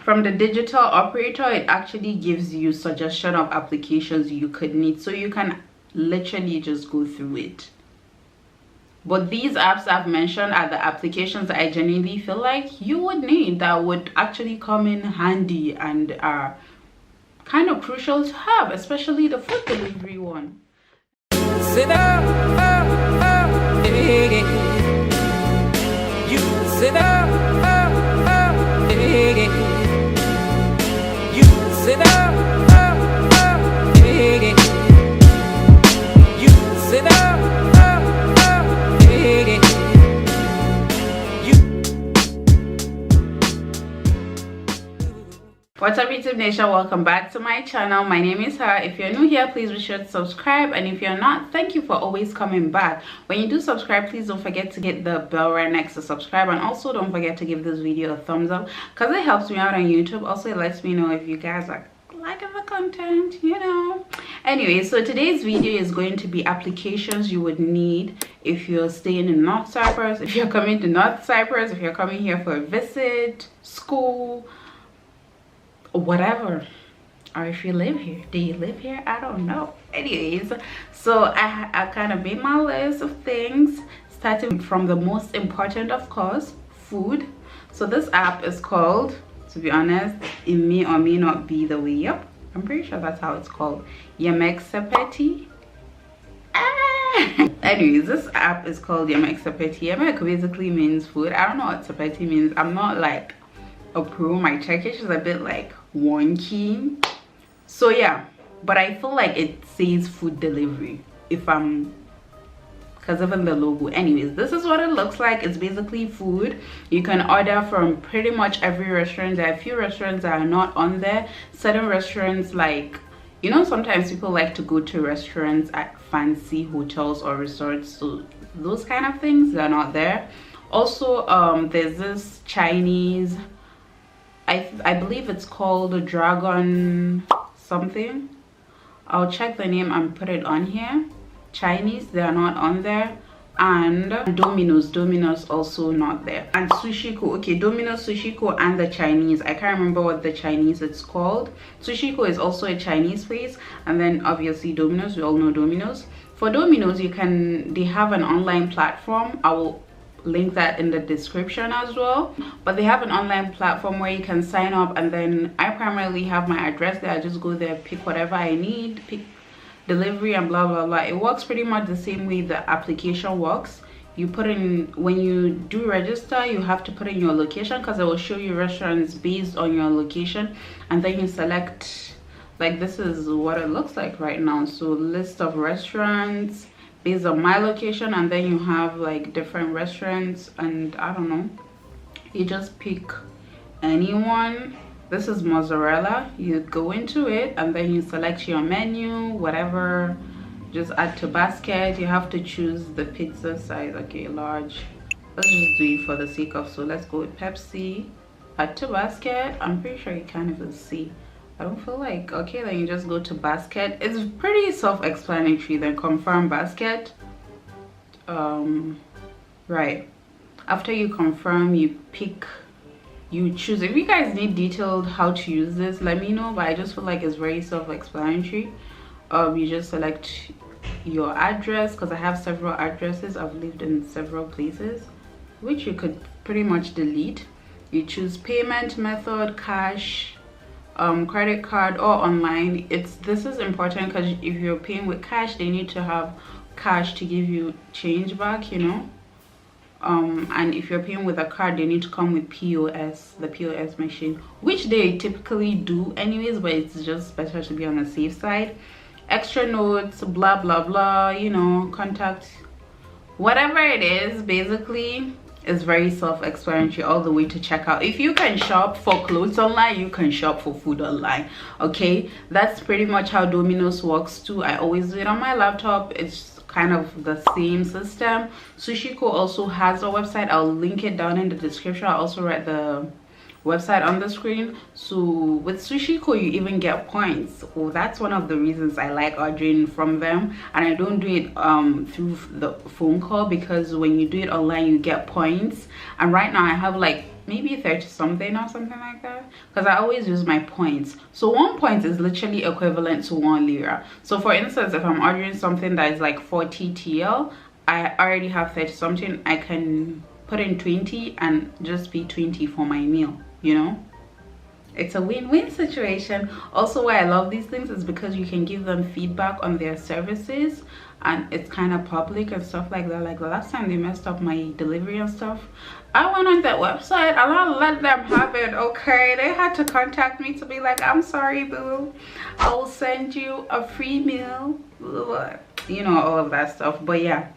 From the digital operator, it actually gives you suggestion of applications you could need, so you can literally just go through it. But these apps I've mentioned are the applications that I genuinely feel like you would need, that would actually come in handy and are kind of crucial to have, especially the food delivery one. Sit up, hey. You sit up, hey. You sit up, hey. You sit up, hey. What's up, YouTube Nation? Welcome back to my channel. My name is Her. If you're new here, please be sure to subscribe, and if you're not, thank you for always coming back. When you do subscribe, please don't forget to hit the bell right next to subscribe, and also don't forget to give this video a thumbs up because it helps me out on YouTube. Also, it lets me know if you guys are liking the content, you know. Anyway, so today's video is going to be applications you would need if you're staying in North Cyprus, if you're coming to North Cyprus, if you're coming here for a visit, school, whatever, or if you live here. Do you live here? I don't know. Anyways, so I kind of made my list of things, starting from the most important, of course, food. So this app is called, to be honest, it may or may not be the way up, I'm pretty sure that's how it's called, Yemek Sepeti. Anyways, this app is called Yemek Sepeti. Yemek basically means food. I don't know what Sepeti means. I'm not like a pro. My Turkish is a bit like wonky, so yeah, but I feel like it says food delivery if I'm, because even the logo. Anyways, this is what it looks like. It's basically food. You can order from pretty much every restaurant. There are a few restaurants that are not on there. Certain restaurants, like, you know, sometimes people like to go to restaurants at fancy hotels or resorts, so those kind of things, they're not there. Also, there's this Chinese, I believe it's called Dragon something. I'll check the name and put it on here. Chinese, they are not on there. And Domino's also not there. And Sushiko, okay, Domino's, Sushiko, and the Chinese, I can't remember what the Chinese it's called. Sushiko is also a Chinese place, and then obviously Domino's, we all know Domino's. For Domino's, they have an online platform. I will link that in the description as well, but they have an online platform where you can sign up, and then I primarily have my address there. I just go there, pick whatever I need, pick delivery and blah blah blah. It works pretty much the same way the application works. You put in, when you do register, you have to put in your location because it will show you restaurants based on your location, and then you select, like, this is what it looks like right now. So list of restaurants based on my location, and then you have like different restaurants, and I don't know, you just pick anyone. This is mozzarella. You go into it and then you select your menu, whatever, just add to basket. You have to choose the pizza size. Okay, large. Let's just do it for the sake of, so let's go with Pepsi, add to basket. I'm pretty sure you can't even see, I don't feel like, okay, then you just go to basket. It's pretty self-explanatory. Then confirm basket. Right, after you confirm, you pick, you choose. If you guys need detailed how to use this, let me know, but I just feel like it's very self-explanatory. You just select your address, because I have several addresses. I've lived in several places, which you could pretty much delete. You choose payment method, cash, credit card, or online. This is important because if you're paying with cash, they need to have cash to give you change back, you know. And if you're paying with a card, they need to come with POS, the POS machine, which they typically do anyways, but it's just better to be on the safe side. Extra notes, blah blah blah, you know, contact, whatever it is, basically is very self-explanatory all the way to checkout. If you can shop for clothes online, you can shop for food online. Okay, that's pretty much how Domino's works too. I always do it on my laptop. It's kind of the same system. Sushiko also has a website. I'll link it down in the description. I'll also write the website on the screen. So with Sushiko, you even get points. Well, that's one of the reasons I like ordering from them, and I don't do it through the phone call, because when you do it online you get points, and right now I have like maybe 30 something or something like that, because I always use my points. So 1 point is literally equivalent to 1 lira. So for instance, if I'm ordering something that is like 40 TL, I already have 30 something. I can put in 20 and just be 20 for my meal, you know. It's a win-win situation. Also, why I love these things is because you can give them feedback on their services, and it's kind of public and stuff like that. Like the last time they messed up my delivery and stuff, I went on that website and I let them have it. Okay, they had to contact me to be like, I'm sorry boo, I will send you a free meal, you know, all of that stuff. But yeah,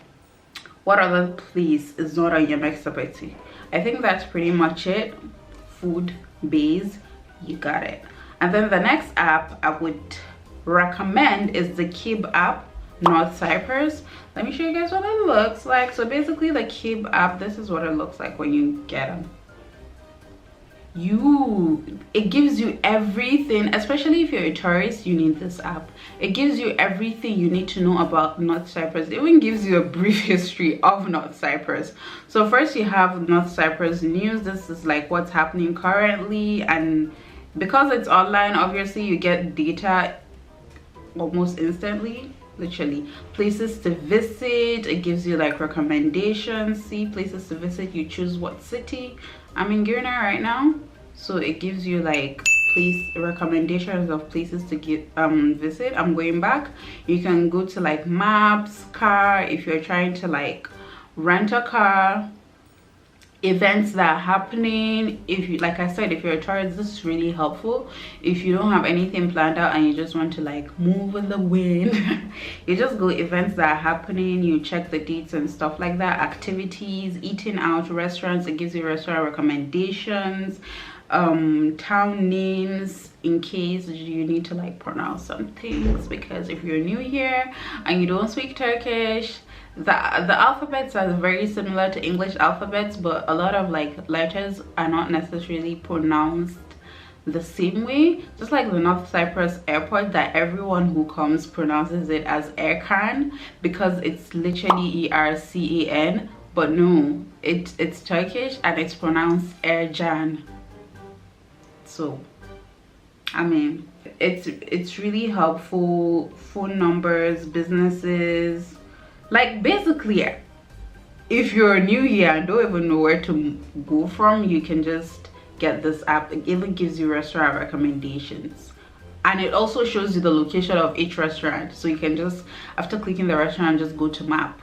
what other place is not on your Mexapeti? I think that's pretty much it. Food base, you got it. And then the next app I would recommend is the Kib app, North Cyprus. Let me show you guys what it looks like. So basically the Kib app, this is what it looks like when you get them. It gives you everything, especially if you're a tourist, you need this app. It gives you everything you need to know about North Cyprus. It even gives you a brief history of North Cyprus. So first you have North Cyprus news. This is like what's happening currently, and because it's online, obviously you get data almost instantly. Literally places to visit, it gives you like recommendations. See, places to visit, you choose what city. I'm in Guyana right now, so it gives you like place recommendations of places to get visit. I'm going back. You can go to like maps, car, if you're trying to like rent a car, events that are happening. If you, like I said, if you're a tourist, this is really helpful. If you don't have anything planned out and you just want to like move with the wind, you just go events that are happening, you check the dates and stuff like that, activities, eating out, restaurants. It gives you restaurant recommendations, town names in case you need to like pronounce some things, because if you're new here and you don't speak Turkish, the alphabets are very similar to English alphabets, but a lot of like letters are not necessarily pronounced the same way. Just like the North Cyprus airport, that everyone who comes pronounces it as Erkan because it's literally ERCAN, but no, it's Turkish and it's pronounced Ercan. So I mean, it's really helpful. Phone numbers, businesses, like basically if you're new here and don't even know where to go from, you can just get this app. It even gives you restaurant recommendations, and it also shows you the location of each restaurant, so you can just, after clicking the restaurant, just go to map,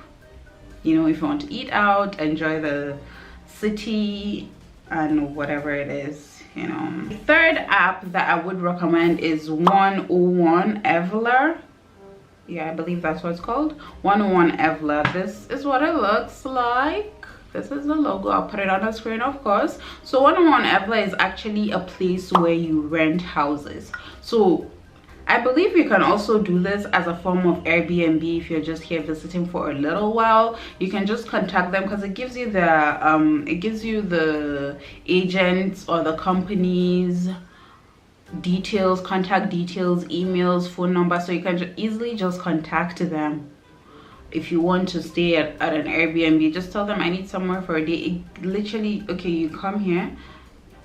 you know, if you want to eat out, enjoy the city and whatever it is, you know. The third app that I would recommend is 101 Evler. Yeah, I believe that's what it's called, 101 Evler. This is what it looks like. This is the logo. I'll put it on the screen, of course. So 101 Evler is actually a place where you rent houses. So I believe you can also do this as a form of Airbnb if you're just here visiting for a little while. You can just contact them because it gives you the agents or the company's details, contact details, emails, phone number, so you can easily just contact them. If you want to stay at an Airbnb, just tell them I need somewhere for a day. It literally, okay, you come here,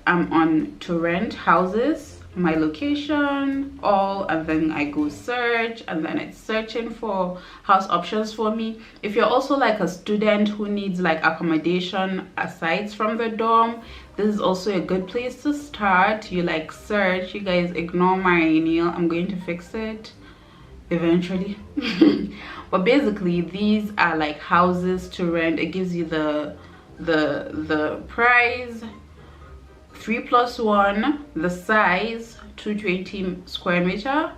I'm on to rent houses, my location, all, and then I go search, and then it's searching for house options for me. If you're also like a student who needs like accommodation aside from the dorm, this is also a good place to start. You like search. You guys ignore my nail, I'm going to fix it eventually. But basically these are like houses to rent. It gives you the price, 3+1, the size 220 square meter.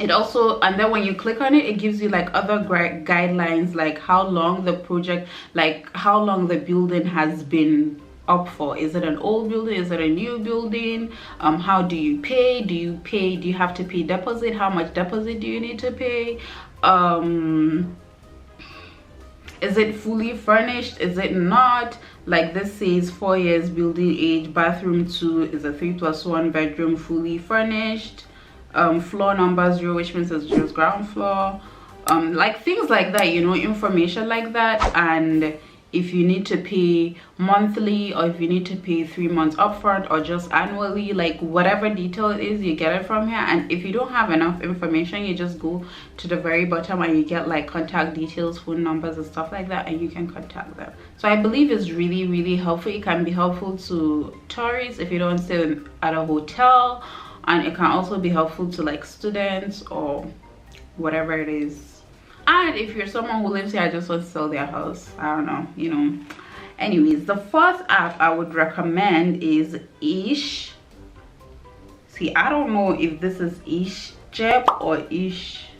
It also, and then when you click on it, it gives you like other guidelines, like how long the project, like how long the building has been up for. Is it an old building? Is it a new building? How do you pay? Do you have to pay deposit? How much deposit do you need to pay? Is it fully furnished? Is it not? Like this says 4 years building age, bathroom 2, is a 3+1 bedroom, fully furnished. Floor number 0, which means it's just ground floor. Like things like that, you know, information like that. And if you need to pay monthly or if you need to pay 3 months upfront or just annually, like whatever detail it is, you get it from here. And if you don't have enough information, you just go to the very bottom and you get like contact details, phone numbers and stuff like that, and you can contact them. So I believe it's really, really helpful. It can be helpful to tourists if you don't stay at a hotel, and it can also be helpful to like students or whatever it is. And if you're someone who lives here and just wants to sell their house, I don't know, you know. Anyways, the fourth app I would recommend is Ish. See, I don't know if this is Ishjeb or Ish.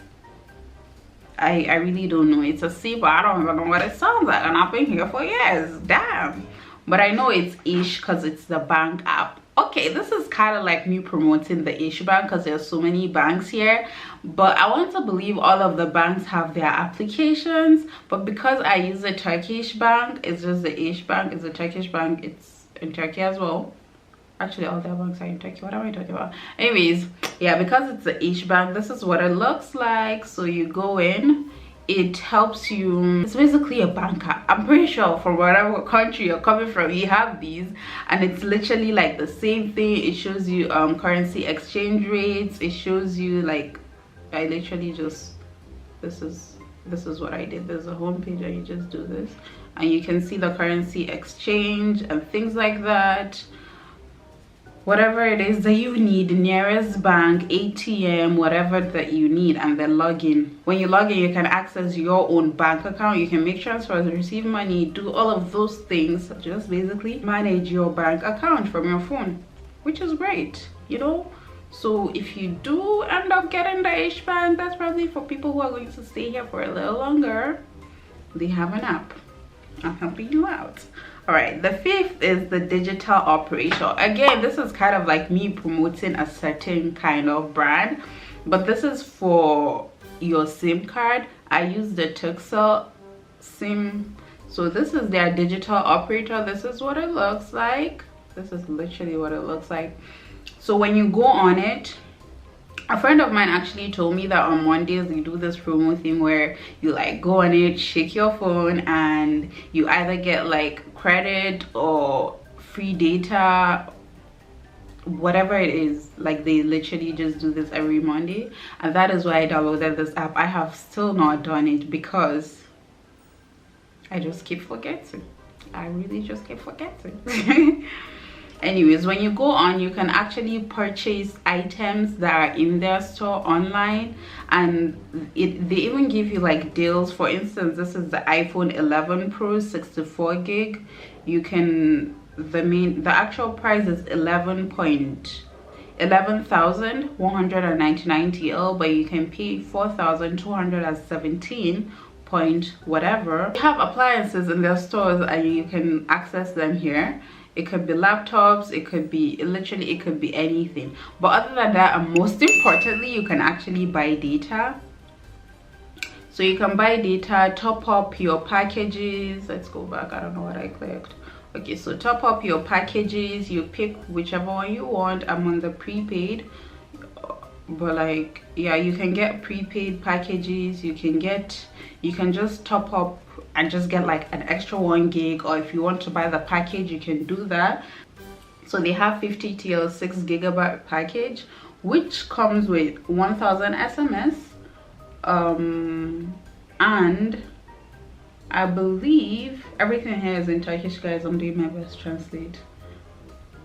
I really don't know. It's a C, but I don't even know what it sounds like, and I've been here for years. Damn. But I know it's Ish because it's the bank app. Okay, this is kind of like me promoting the Ish bank because there's so many banks here, but I want to believe all of the banks have their applications. But because I use a Turkish bank, it's just the Ish bank. It's a Turkish bank. It's in Turkey as well. Actually, all their banks are in Turkey. What am I talking about? Anyways, yeah, because it's the Ish bank, this is what it looks like. So you go in, it helps you. It's basically a bank app. I'm pretty sure from whatever country you're coming from, you have these, and it's literally like the same thing. It shows you currency exchange rates. It shows you like, I literally just, this is what I did. There's a home page and you just do this and you can see the currency exchange and things like that. Whatever it is that you need, nearest bank, ATM, whatever that you need, and then log in. When you log in, you can access your own bank account. You can make transfers, receive money, do all of those things. Just basically manage your bank account from your phone, which is great, you know. So if you do end up getting the Ish bank, that's probably for people who are going to stay here for a little longer. They have an app. I'm helping you out. All right, the fifth is the digital operator. Again, this is kind of like me promoting a certain kind of brand, but this is for your SIM card. I use the Turkcell SIM. So this is their digital operator. This is what it looks like. This is literally what it looks like. So when you go on it, a friend of mine actually told me that on Mondays they do this promo thing where you like go on it, shake your phone, and you either get like credit or free data, whatever it is. Like they literally just do this every Monday, and that is why I downloaded this app. I have still not done it because I just keep forgetting. I really just keep forgetting. Anyways, when you go on, you can actually purchase items that are in their store online, and they even give you like deals. For instance, this is the iPhone 11 Pro 64 gig. You can, the actual price is 11,199 TL, but you can pay 4,217 point whatever. They have appliances in their stores and you can access them here. It could be laptops, it could be literally, it could be anything. But other than that, and most importantly, you can actually buy data. So you can buy data, top up your packages. Let's go back. I don't know what I clicked. Okay, so top up your packages. You pick whichever one you want. I'm on the prepaid, but like, yeah, you can get prepaid packages. You can just top up and just get like an extra 1 gig, or if you want to buy the package, you can do that. So they have 50 TL 6 gigabyte package, which comes with 1000 SMS, and I believe everything here is in Turkish, guys. I'm doing my best to translate.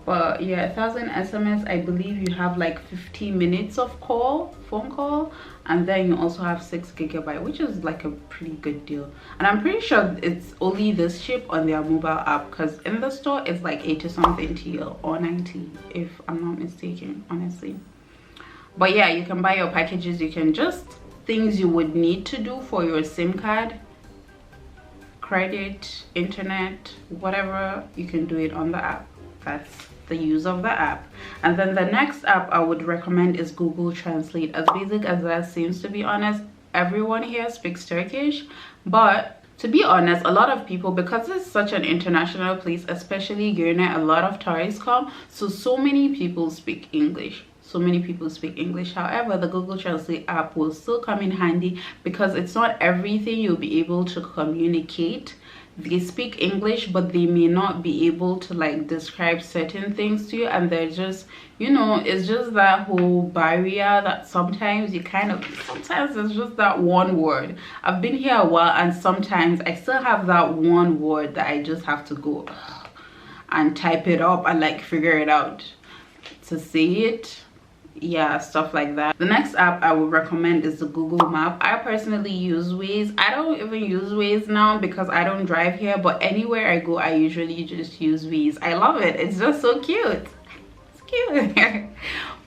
But yeah, 1000 SMS. I believe you have like 50 minutes of phone call, and then you also have 6 gigabyte, which is like a pretty good deal. And I'm pretty sure it's only this cheap on their mobile app, because in the store it's like 80 something TL or 90 if I'm not mistaken, honestly. But yeah, you can buy your packages. You can just things you would need to do for your SIM card, credit, internet, whatever, you can do it on the app. That's the use of the app. And then the next app I would recommend is Google Translate. As basic as that seems, to be honest, everyone here speaks Turkish, but to be honest, a lot of people, because it's such an international place, especially Guyana, a lot of tourists come, so many people speak English. However, the Google Translate app will still come in handy, because it's not everything you'll be able to communicate they speak English, but they may not be able to like describe certain things to you, and they're just, you know, it's just that whole barrier that sometimes you kind of, sometimes it's just that one word. I've been here a while, and sometimes I still have that one word that I just have to go and type it up and like figure it out to say it. Yeah, stuff like that. The next app I would recommend is the Google Map. I personally use Waze. I don't even use Waze now because I don't drive here, but anywhere I go I usually just use Waze. I love it. It's just so cute. It's cute.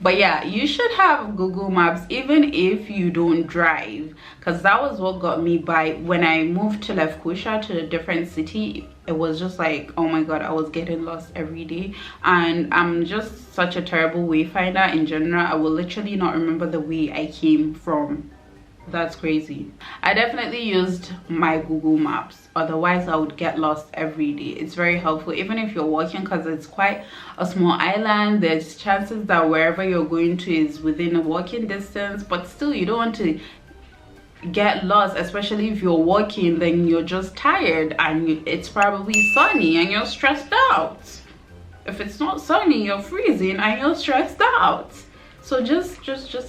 But yeah, you should have Google Maps even if you don't drive, because that was what got me by when I moved to Lefkosia, to a different city. It was just like, oh my god, I was getting lost every day, and I'm just such a terrible wayfinder in general. I will literally not remember the way I came from. That's crazy. I definitely used my Google Maps, otherwise I would get lost every day. It's very helpful even if you're walking, because it's quite a small island. There's chances that wherever you're going to is within a walking distance, but still you don't want to get lost, especially if you're walking, then you're just tired and it's probably sunny and you're stressed out. If it's not sunny, you're freezing and you're stressed out. So just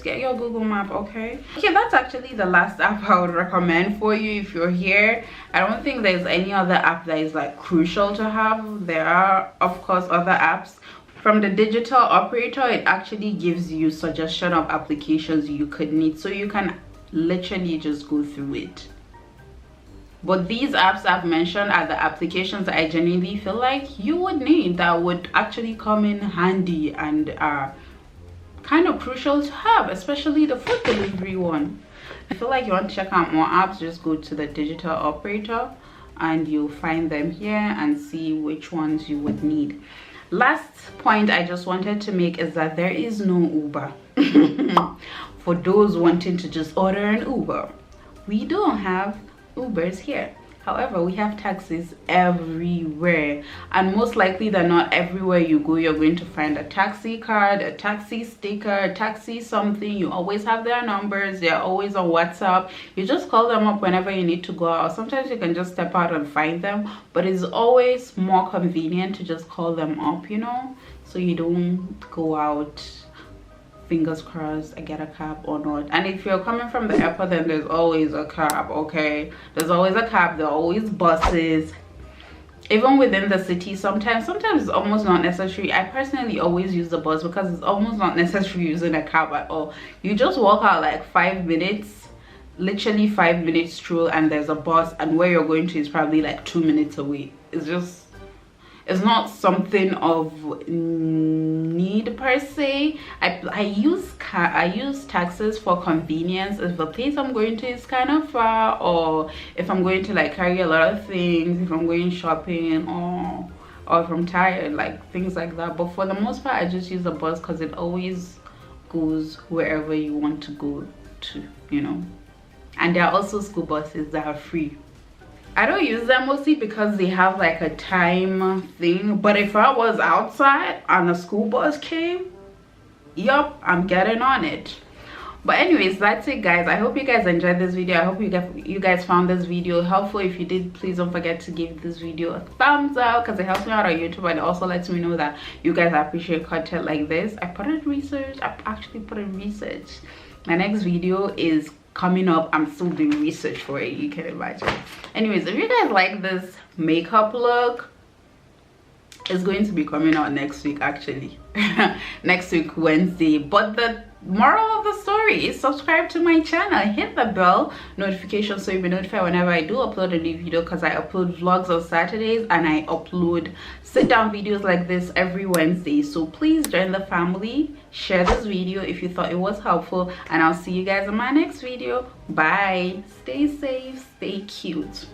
get your Google Map, okay? Okay, that's actually the last app I would recommend for you if you're here. I don't think there's any other app that is like crucial to have. There are of course other apps. From the digital operator, it actually gives you suggestion of applications you could need, so you can literally just go through it. But these apps I've mentioned are the applications that I genuinely feel like you would need, that would actually come in handy and are kind of crucial to have, especially the food delivery one. I feel like you want to check out more apps, just go to the digital operator and you'll find them here and see which ones you would need. Last point I just wanted to make is that there is no Uber. For those wanting to just order an Uber, we don't have Ubers here. However, we have taxis everywhere, and most likely than not, everywhere you go you're going to find a taxi card, a taxi sticker, a taxi something. You always have their numbers. They're always on WhatsApp. You just call them up whenever you need to go out. Sometimes you can just step out and find them, but it's always more convenient to just call them up, you know, so you don't go out fingers crossed I get a cab or not. And if you're coming from the airport, then there's always a cab, okay? There's always a cab. There are always buses, even within the city. Sometimes it's almost not necessary. I personally always use the bus because it's almost not necessary using a cab at all. You just walk out like 5 minutes, literally 5 minutes stroll, and there's a bus, and where you're going to is probably like 2 minutes away. It's not something of need per se. I use taxis for convenience if the place I'm going to is kind of far, or if I'm going to like carry a lot of things, if I'm going shopping, or if I'm tired, like things like that. But for the most part, I just use the bus because it always goes wherever you want to go to, you know. And there are also school buses that are free. I don't use them mostly because they have like a time thing, but if I was outside and a school bus came, yup, I'm getting on it. But anyways, that's it guys. I hope you guys enjoyed this video. I hope you guys found this video helpful. If you did, please don't forget to give this video a thumbs up because it helps me out on YouTube, and it also lets me know that you guys appreciate content like this. I actually put in research. My next video is coming up. I'm still doing research for it, you can imagine. Anyways, if you guys like this makeup look, it's going to be coming out next week actually. Next week Wednesday. But the moral of the story is subscribe to my channel, hit the bell notification so you'll be notified whenever I do upload a new video, because I upload vlogs on Saturdays and I upload sit down videos like this every Wednesday. So please join the family, share this video if you thought it was helpful, and I'll see you guys in my next video. Bye. Stay safe, stay cute.